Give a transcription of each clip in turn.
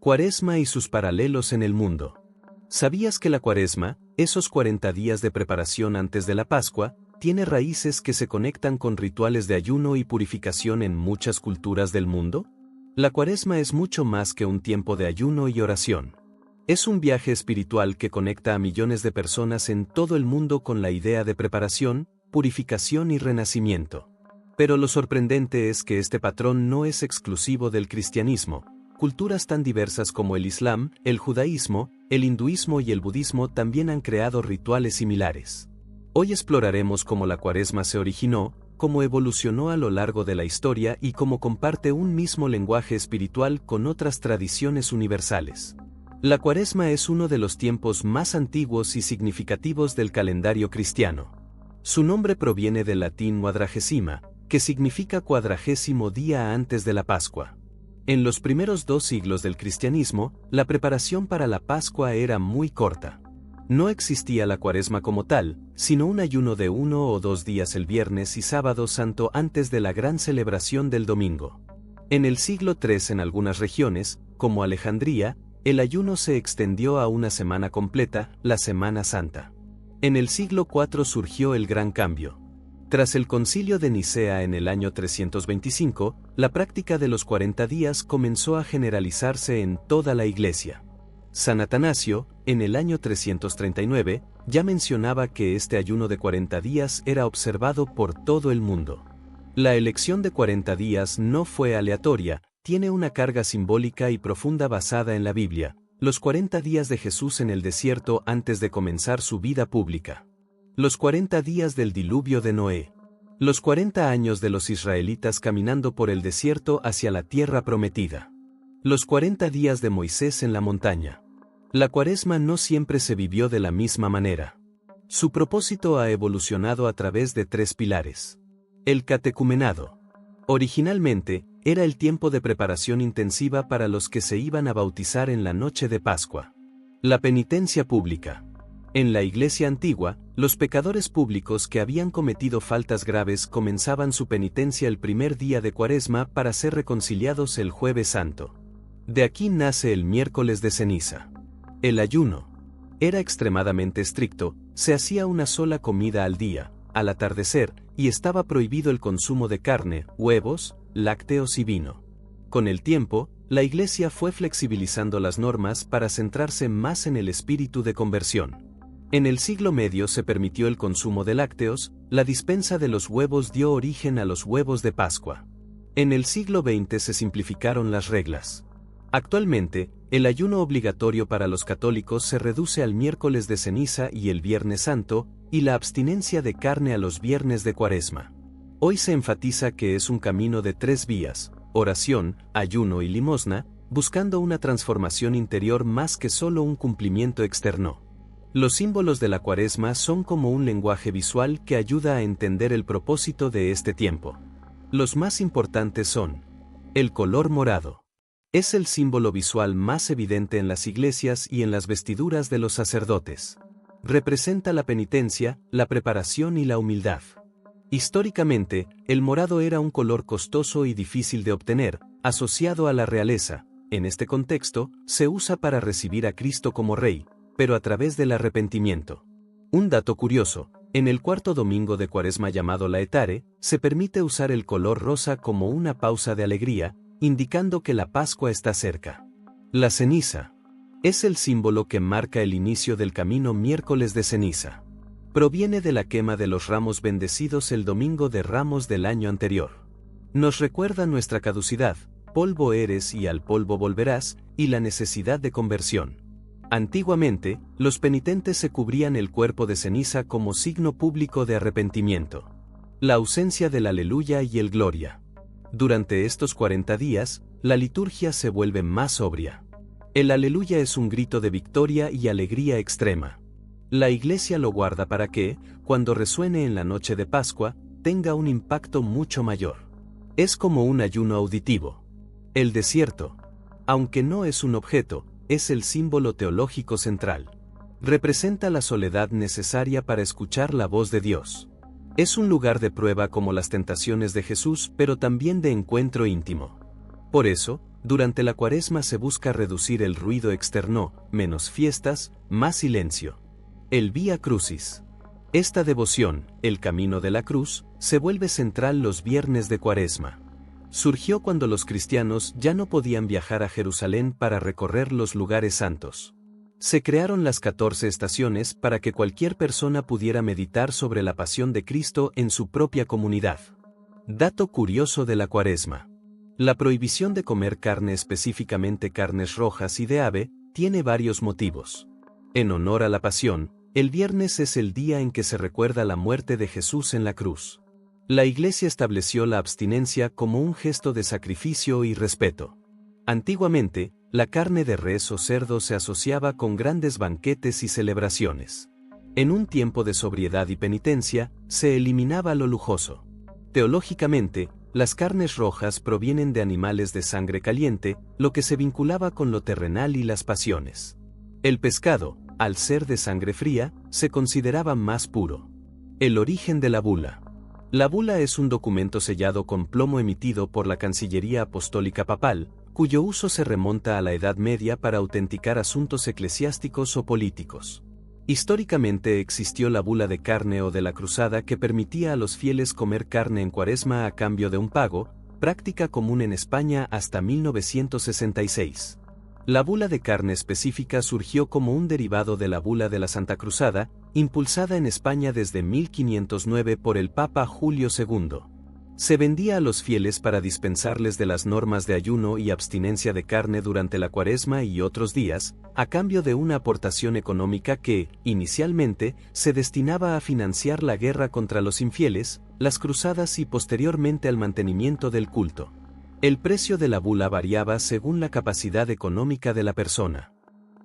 Cuaresma y sus paralelos en el mundo. ¿Sabías que la Cuaresma, esos 40 días de preparación antes de la Pascua, tiene raíces que se conectan con rituales de ayuno y purificación en muchas culturas del mundo? La Cuaresma es mucho más que un tiempo de ayuno y oración. Es un viaje espiritual que conecta a millones de personas en todo el mundo con la idea de preparación, purificación y renacimiento. Pero lo sorprendente es que este patrón no es exclusivo del cristianismo. Culturas tan diversas como el Islam, el judaísmo, el hinduismo y el budismo también han creado rituales similares. Hoy exploraremos cómo la Cuaresma se originó, cómo evolucionó a lo largo de la historia y cómo comparte un mismo lenguaje espiritual con otras tradiciones universales. La Cuaresma es uno de los tiempos más antiguos y significativos del calendario cristiano. Su nombre proviene del latín quadragesima, que significa 40º día antes de la Pascua. En los primeros 2 siglos del cristianismo, la preparación para la Pascua era muy corta. No existía la Cuaresma como tal, sino un ayuno de 1 o 2 días el viernes y sábado santo antes de la gran celebración del domingo. En el siglo III en algunas regiones, como Alejandría, el ayuno se extendió a una semana completa, la Semana Santa. En el siglo IV surgió el Gran Cambio. Tras el Concilio de Nicea en el año 325, la práctica de los 40 días comenzó a generalizarse en toda la Iglesia. San Atanasio, en el año 339, ya mencionaba que este ayuno de 40 días era observado por todo el mundo. La elección de 40 días no fue aleatoria, tiene una carga simbólica y profunda basada en la Biblia, los 40 días de Jesús en el desierto antes de comenzar su vida pública. Los 40 días del diluvio de Noé. Los 40 años de los israelitas caminando por el desierto hacia la tierra prometida. Los 40 días de Moisés en la montaña. La Cuaresma no siempre se vivió de la misma manera. Su propósito ha evolucionado a través de 3 pilares. El catecumenado. Originalmente, era el tiempo de preparación intensiva para los que se iban a bautizar en la noche de Pascua. La penitencia pública. En la Iglesia antigua, los pecadores públicos que habían cometido faltas graves comenzaban su penitencia el primer día de Cuaresma para ser reconciliados el Jueves Santo. De aquí nace el miércoles de ceniza. El ayuno. Era extremadamente estricto, se hacía una sola comida al día, al atardecer, y estaba prohibido el consumo de carne, huevos, lácteos y vino. Con el tiempo, la Iglesia fue flexibilizando las normas para centrarse más en el espíritu de conversión. En el siglo medio se permitió el consumo de lácteos, la dispensa de los huevos dio origen a los huevos de Pascua. En el siglo XX se simplificaron las reglas. Actualmente, el ayuno obligatorio para los católicos se reduce al miércoles de ceniza y el Viernes Santo, y la abstinencia de carne a los viernes de Cuaresma. Hoy se enfatiza que es un camino de 3 vías, oración, ayuno y limosna, buscando una transformación interior más que solo un cumplimiento externo. Los símbolos de la Cuaresma son como un lenguaje visual que ayuda a entender el propósito de este tiempo. Los más importantes son: el color morado. Es el símbolo visual más evidente en las iglesias y en las vestiduras de los sacerdotes. Representa la penitencia, la preparación y la humildad. Históricamente, el morado era un color costoso y difícil de obtener, asociado a la realeza. En este contexto, se usa para recibir a Cristo como Rey, pero a través del arrepentimiento. Un dato curioso: en el 4º domingo de Cuaresma llamado Laetare, se permite usar el color rosa como una pausa de alegría, indicando que la Pascua está cerca. La ceniza. Es el símbolo que marca el inicio del camino miércoles de ceniza. Proviene de la quema de los ramos bendecidos el domingo de Ramos del año anterior. Nos recuerda nuestra caducidad, polvo eres y al polvo volverás, y la necesidad de conversión. Antiguamente, los penitentes se cubrían el cuerpo de ceniza como signo público de arrepentimiento. La ausencia del aleluya y el gloria. Durante estos 40 días, la liturgia se vuelve más sobria. El aleluya es un grito de victoria y alegría extrema. La Iglesia lo guarda para que, cuando resuene en la noche de Pascua, tenga un impacto mucho mayor. Es como un ayuno auditivo. El desierto, aunque no es un objeto, es el símbolo teológico central. Representa la soledad necesaria para escuchar la voz de Dios. Es un lugar de prueba como las tentaciones de Jesús, pero también de encuentro íntimo. Por eso, Durante la Cuaresma se busca reducir el ruido externo, menos fiestas, más silencio. El Vía Crucis. Esta devoción, el camino de la cruz, se vuelve central los viernes de Cuaresma. Surgió cuando los cristianos ya no podían viajar a Jerusalén para recorrer los lugares santos. Se crearon las 14 estaciones para que cualquier persona pudiera meditar sobre la pasión de Cristo en su propia comunidad. Dato curioso de la Cuaresma. La prohibición de comer carne, específicamente carnes rojas y de ave, tiene varios motivos. En honor a la pasión, el viernes es el día en que se recuerda la muerte de Jesús en la cruz. La Iglesia estableció la abstinencia como un gesto de sacrificio y respeto. Antiguamente, la carne de res o cerdo se asociaba con grandes banquetes y celebraciones. En un tiempo de sobriedad y penitencia, se eliminaba lo lujoso. Teológicamente, las carnes rojas provienen de animales de sangre caliente, lo que se vinculaba con lo terrenal y las pasiones. El pescado, al ser de sangre fría, se consideraba más puro. El origen de la bula. La bula es un documento sellado con plomo emitido por la Cancillería Apostólica Papal, cuyo uso se remonta a la Edad Media para autenticar asuntos eclesiásticos o políticos. Históricamente existió la bula de carne o de la cruzada que permitía a los fieles comer carne en Cuaresma a cambio de un pago, práctica común en España hasta 1966. La bula de carne específica surgió como un derivado de la bula de la Santa Cruzada, impulsada en España desde 1509 por el Papa Julio II. Se vendía a los fieles para dispensarles de las normas de ayuno y abstinencia de carne durante la Cuaresma y otros días, a cambio de una aportación económica que, inicialmente, se destinaba a financiar la guerra contra los infieles, las cruzadas y posteriormente al mantenimiento del culto. El precio de la bula variaba según la capacidad económica de la persona.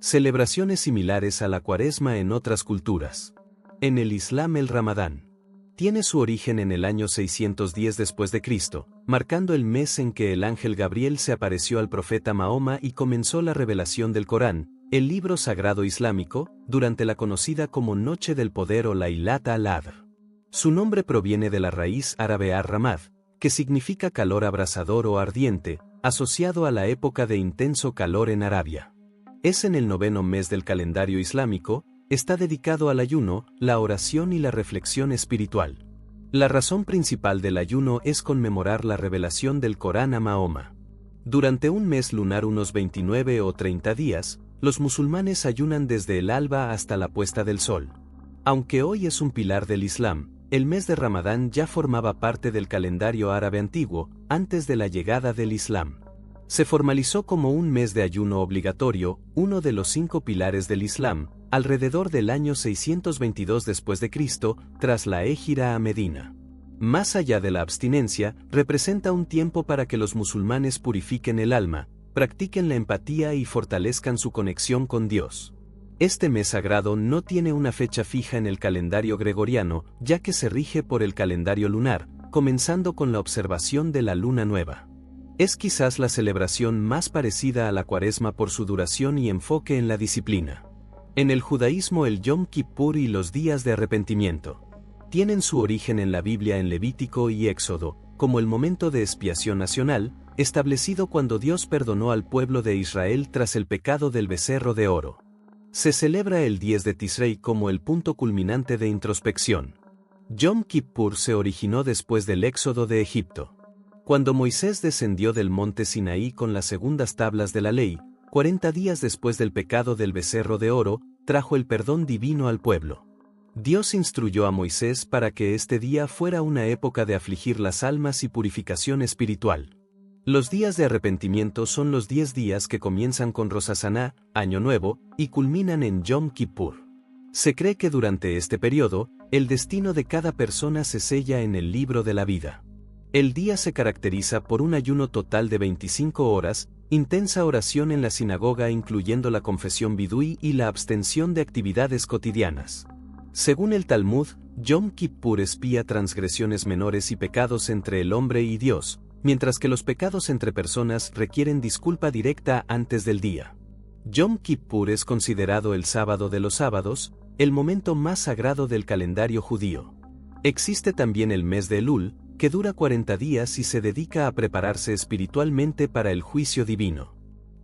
Celebraciones similares a la Cuaresma en otras culturas. En el Islam, el Ramadán tiene su origen en el año 610 después de Cristo, marcando el mes en que el ángel Gabriel se apareció al profeta Mahoma y comenzó la revelación del Corán, el libro sagrado islámico, durante la conocida como Noche del Poder o Laylat al-Qadr. Su nombre proviene de la raíz árabe ar-ramad, que significa calor abrasador o ardiente, asociado a la época de intenso calor en Arabia. Es en el 9º mes del calendario islámico. Está dedicado al ayuno, la oración y la reflexión espiritual. La razón principal del ayuno es conmemorar la revelación del Corán a Mahoma. Durante un mes lunar, unos 29 o 30 días, los musulmanes ayunan desde el alba hasta la puesta del sol. Aunque hoy es un pilar del Islam, el mes de Ramadán ya formaba parte del calendario árabe antiguo, antes de la llegada del Islam. Se formalizó como un mes de ayuno obligatorio, uno de los 5 pilares del Islam, alrededor del año 622 después de Cristo, tras la hégira a Medina. Más allá de la abstinencia, representa un tiempo para que los musulmanes purifiquen el alma, practiquen la empatía y fortalezcan su conexión con Dios. Este mes sagrado no tiene una fecha fija en el calendario gregoriano, ya que se rige por el calendario lunar, comenzando con la observación de la luna nueva. Es quizás la celebración más parecida a la Cuaresma por su duración y enfoque en la disciplina. En el judaísmo, el Yom Kippur y los días de arrepentimiento tienen su origen en la Biblia en Levítico y Éxodo, como el momento de expiación nacional, establecido cuando Dios perdonó al pueblo de Israel tras el pecado del becerro de oro. Se celebra el 10 de Tisrei como el punto culminante de introspección. Yom Kippur se originó después del éxodo de Egipto. Cuando Moisés descendió del monte Sinaí con las segundas tablas de la ley, 40 días después del pecado del becerro de oro, trajo el perdón divino al pueblo. Dios instruyó a Moisés para que este día fuera una época de afligir las almas y purificación espiritual. Los días de arrepentimiento son los 10 días que comienzan con Rosh Hashaná, Año Nuevo, y culminan en Yom Kippur. Se cree que durante este periodo, el destino de cada persona se sella en el libro de la vida. El día se caracteriza por un ayuno total de 25 horas, intensa oración en la sinagoga incluyendo la confesión bidui y la abstención de actividades cotidianas. Según el Talmud, Yom Kippur expía transgresiones menores y pecados entre el hombre y Dios, mientras que los pecados entre personas requieren disculpa directa antes del día. Yom Kippur es considerado el sábado de los sábados, el momento más sagrado del calendario judío. Existe también el mes de Elul, que dura 40 días y se dedica a prepararse espiritualmente para el juicio divino.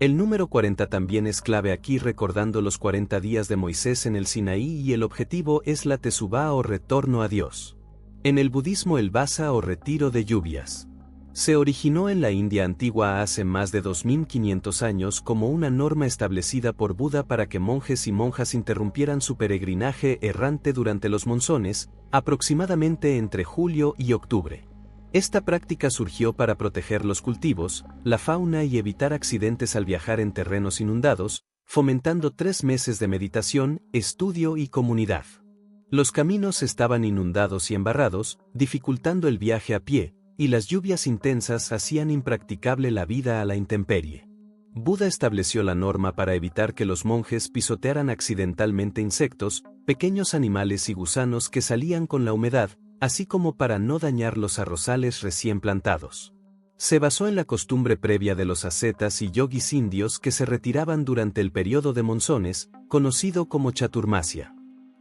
El número 40 también es clave aquí, recordando los 40 días de Moisés en el Sinaí, y el objetivo es la Teshuvá o retorno a Dios. En el budismo, el Vasa o retiro de lluvias se originó en la India antigua hace más de 2500 años como una norma establecida por Buda para que monjes y monjas interrumpieran su peregrinaje errante durante los monzones, aproximadamente entre julio y octubre. Esta práctica surgió para proteger los cultivos, la fauna y evitar accidentes al viajar en terrenos inundados, fomentando 3 meses de meditación, estudio y comunidad. Los caminos estaban inundados y embarrados, dificultando el viaje a pie, y las lluvias intensas hacían impracticable la vida a la intemperie. Buda estableció la norma para evitar que los monjes pisotearan accidentalmente insectos, pequeños animales y gusanos que salían con la humedad, así como para no dañar los arrozales recién plantados. Se basó en la costumbre previa de los ascetas y yogis indios que se retiraban durante el periodo de monzones, conocido como Chaturmasya.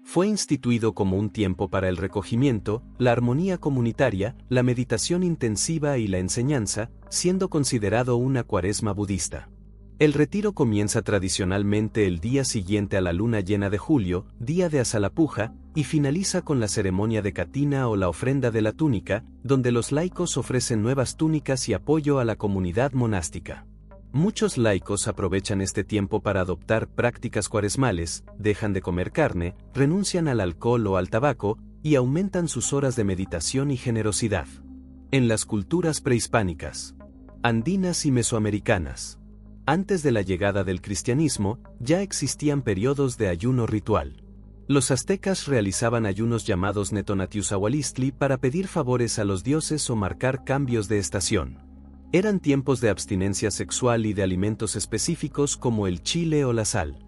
Fue instituido como un tiempo para el recogimiento, la armonía comunitaria, la meditación intensiva y la enseñanza, siendo considerado una cuaresma budista. El retiro comienza tradicionalmente el día siguiente a la luna llena de julio, día de Asalapuja, y finaliza con la ceremonia de Katina o la ofrenda de la túnica, donde los laicos ofrecen nuevas túnicas y apoyo a la comunidad monástica. Muchos laicos aprovechan este tiempo para adoptar prácticas cuaresmales, dejan de comer carne, renuncian al alcohol o al tabaco, y aumentan sus horas de meditación y generosidad. En las culturas prehispánicas, andinas y mesoamericanas, antes de la llegada del cristianismo, ya existían periodos de ayuno ritual. Los aztecas realizaban ayunos llamados Netonatiuzahualistli para pedir favores a los dioses o marcar cambios de estación. Eran tiempos de abstinencia sexual y de alimentos específicos como el chile o la sal.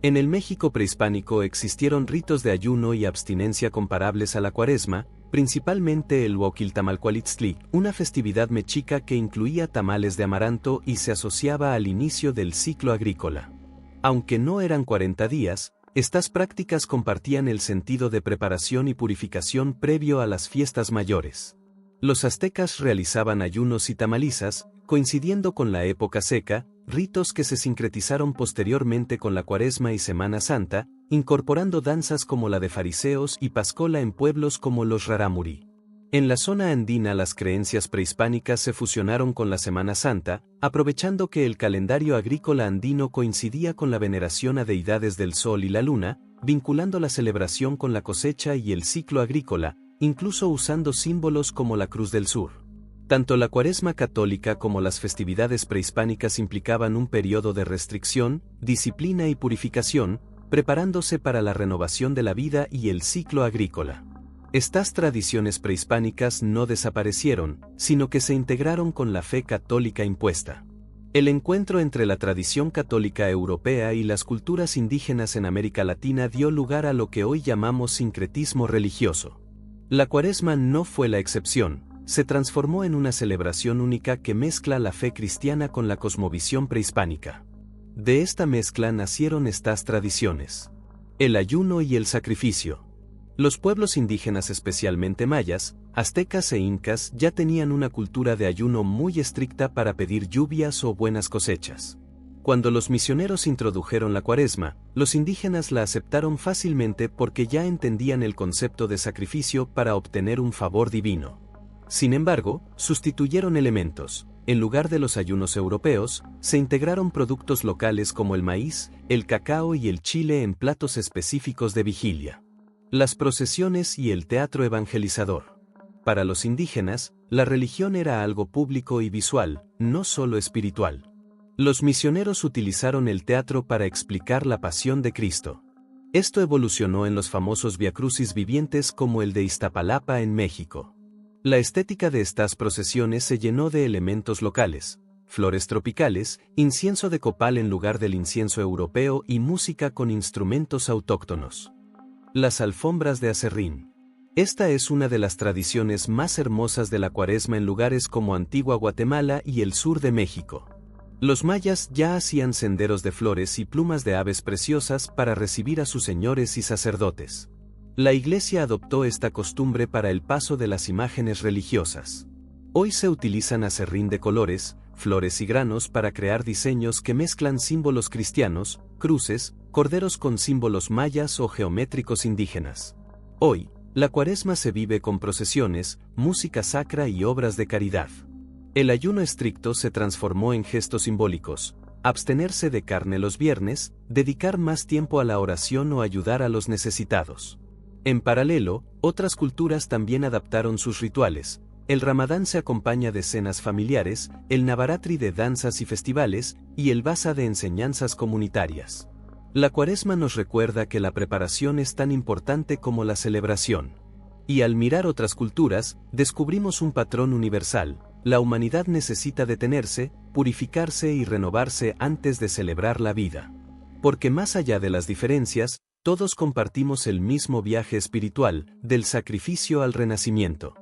En el México prehispánico existieron ritos de ayuno y abstinencia comparables a la cuaresma, principalmente el Huauquiltamalcualitztli, una festividad mexica que incluía tamales de amaranto y se asociaba al inicio del ciclo agrícola. Aunque no eran 40 días, estas prácticas compartían el sentido de preparación y purificación previo a las fiestas mayores. Los aztecas realizaban ayunos y tamalizas, coincidiendo con la época seca, ritos que se sincretizaron posteriormente con la Cuaresma y Semana Santa, incorporando danzas como la de fariseos y pascola en pueblos como los rarámuri. En la zona andina las creencias prehispánicas se fusionaron con la Semana Santa, aprovechando que el calendario agrícola andino coincidía con la veneración a deidades del sol y la luna, vinculando la celebración con la cosecha y el ciclo agrícola, incluso usando símbolos como la Cruz del Sur. Tanto la Cuaresma católica como las festividades prehispánicas implicaban un periodo de restricción, disciplina y purificación, preparándose para la renovación de la vida y el ciclo agrícola. Estas tradiciones prehispánicas no desaparecieron, sino que se integraron con la fe católica impuesta. El encuentro entre la tradición católica europea y las culturas indígenas en América Latina dio lugar a lo que hoy llamamos sincretismo religioso. La Cuaresma no fue la excepción, se transformó en una celebración única que mezcla la fe cristiana con la cosmovisión prehispánica. De esta mezcla nacieron estas tradiciones: el ayuno y el sacrificio. Los pueblos indígenas, especialmente mayas, aztecas e incas, ya tenían una cultura de ayuno muy estricta para pedir lluvias o buenas cosechas. Cuando los misioneros introdujeron la Cuaresma, los indígenas la aceptaron fácilmente porque ya entendían el concepto de sacrificio para obtener un favor divino. Sin embargo, sustituyeron elementos. En lugar de los ayunos europeos, se integraron productos locales como el maíz, el cacao y el chile en platos específicos de vigilia. Las procesiones y el teatro evangelizador. Para los indígenas, la religión era algo público y visual, no solo espiritual. Los misioneros utilizaron el teatro para explicar la pasión de Cristo. Esto evolucionó en los famosos viacrucis vivientes como el de Iztapalapa en México. La estética de estas procesiones se llenó de elementos locales, flores tropicales, incienso de copal en lugar del incienso europeo y música con instrumentos autóctonos. Las alfombras de aserrín. Esta es una de las tradiciones más hermosas de la Cuaresma en lugares como Antigua Guatemala y el sur de México. Los mayas ya hacían senderos de flores y plumas de aves preciosas para recibir a sus señores y sacerdotes. La Iglesia adoptó esta costumbre para el paso de las imágenes religiosas. Hoy se utilizan aserrín de colores, flores y granos para crear diseños que mezclan símbolos cristianos, cruces, corderos con símbolos mayas o geométricos indígenas. Hoy, la Cuaresma se vive con procesiones, música sacra y obras de caridad. El ayuno estricto se transformó en gestos simbólicos: abstenerse de carne los viernes, dedicar más tiempo a la oración o ayudar a los necesitados. En paralelo, otras culturas también adaptaron sus rituales. El Ramadán se acompaña de cenas familiares, el Navaratri de danzas y festivales, y el Vasa de enseñanzas comunitarias. La Cuaresma nos recuerda que la preparación es tan importante como la celebración. Y al mirar otras culturas, descubrimos un patrón universal: la humanidad necesita detenerse, purificarse y renovarse antes de celebrar la vida. Porque más allá de las diferencias, todos compartimos el mismo viaje espiritual, del sacrificio al renacimiento.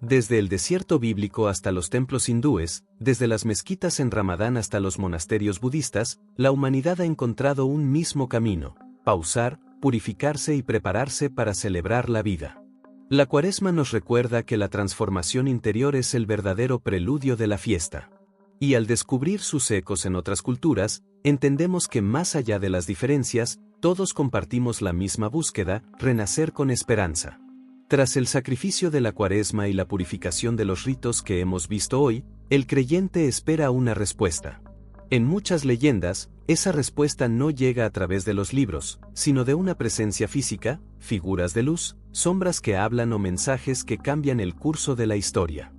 Desde el desierto bíblico hasta los templos hindúes, desde las mezquitas en Ramadán hasta los monasterios budistas, la humanidad ha encontrado un mismo camino: pausar, purificarse y prepararse para celebrar la vida. La Cuaresma nos recuerda que la transformación interior es el verdadero preludio de la fiesta. Y al descubrir sus ecos en otras culturas, entendemos que más allá de las diferencias, todos compartimos la misma búsqueda: renacer con esperanza. Tras el sacrificio de la Cuaresma y la purificación de los ritos que hemos visto hoy, el creyente espera una respuesta. En muchas leyendas, esa respuesta no llega a través de los libros, sino de una presencia física, figuras de luz, sombras que hablan o mensajes que cambian el curso de la historia.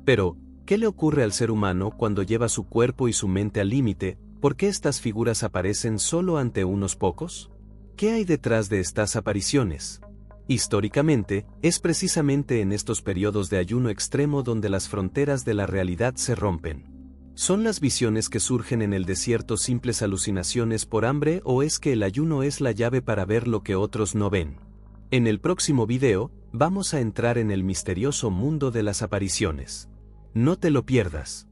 Pero, ¿qué le ocurre al ser humano cuando lleva su cuerpo y su mente al límite? ¿Por qué estas figuras aparecen solo ante unos pocos? ¿Qué hay detrás de estas apariciones? Históricamente, es precisamente en estos periodos de ayuno extremo donde las fronteras de la realidad se rompen. ¿Son las visiones que surgen en el desierto simples alucinaciones por hambre, o es que el ayuno es la llave para ver lo que otros no ven? En el próximo video, vamos a entrar en el misterioso mundo de las apariciones. No te lo pierdas.